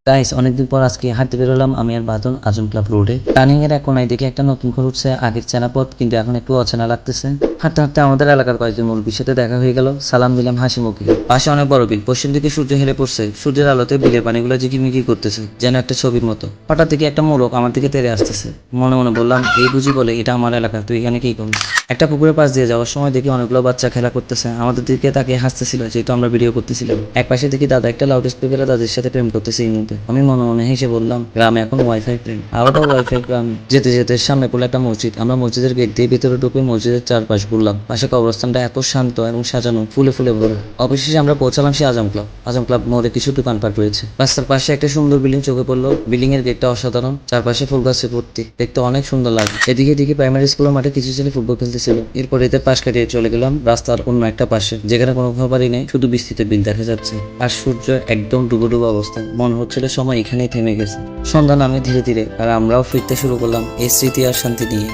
Guys অনেকদিন পর আজকে হাঁটতে বেরোলাম আমি আর বাদন আজম ক্লাব রোডে। টার্নিং এর এক কোনায় দেখি একটা নতুন ঘর উঠছে, আগের চেনা পথ কিন্তু এখন একটু অচেনা লাগতেছে। হাঁটতে হাঁটতে আমাদের এলাকার কয়েকজন মুরব্বীর সাথে দেখা হয়ে গেল, সালাম দিলাম হাসি মুখে। পাশে অনেক বড় বিল, পশ্চিম দিকে সূর্য হেলে পড়ছে, সূর্যের আলোতে বিলের পানিগুলো ঝিকিমিকি করতেছে যেন একটা ছবির মতো। হঠাৎ থেকে একটা মোড়ক আমার দিকে তেড়ে আসতেছে, মনে মনে বললাম এই বুঝি বলে এটা আমার এলাকা, তুই এখানে কি করবি। একটা পুকুরের পাশ দিয়ে যাওয়ার সময় দেখি অনেকগুলো বাচ্চা খেলা করতেছে, আমাদের দিকে তাকে হাসতেছিল যেহেতু আমরা ভিডিও করতেছিলাম। এক পাশে দেখি দাদা একটা লাউড স্পিকারে তাদের সাথে প্রেম করতেছে এই মুহূর্তে। আমি মনে মনে হেসে বললাম গ্রামে এখন ওয়াইফাই প্রেম, আবারও ওয়াইফাই গ্রাম। যেতে যেতে সামনে পড়লো একটা মসজিদ, আমরা মসজিদের গেট দিয়ে ভিতরে ঢুকে মসজিদের চারপাশ ঘুরলাম। পাশে কবরস্থানটা এত শান্ত এবং সাজানো, ফুলে ফুলে ভরে। অবশেষে আমরা পৌঁছালাম সে আজম ক্লাব। আজম ক্লাব মোড়ে কিছু দোকানপাট রয়েছে, রাস্তার পাশে একটা সুন্দর বিল্ডিং চোখে পড়লো। বিল্ডিং এর গেটটা অসাধারণ, চারপাশে ফুল গাছে ভর্তি, দেখতে অনেক সুন্দর লাগে। এদিকে দিকে প্রাইমারি স্কুলের মাঠে কিছু ছেলে ফুটবল খেলতেছিল। এরপর এদের পাশ কাটিয়ে চলে গেলাম রাস্তার অন্য একটা পাশে, যেখানে কোনো খাবারই নেই, শুধু বিস্তৃত বিল দেখা যাচ্ছে আর সূর্য একদম ডুবো ডুবো অবস্থায়। মনে হচ্ছিল সময় এখানেই থেমে গেছে। সন্ধ্যা নামে ধীরে ধীরে আর আমরাও ফিরতে শুরু করলাম এই স্মৃতি আর শান্তি নিয়ে।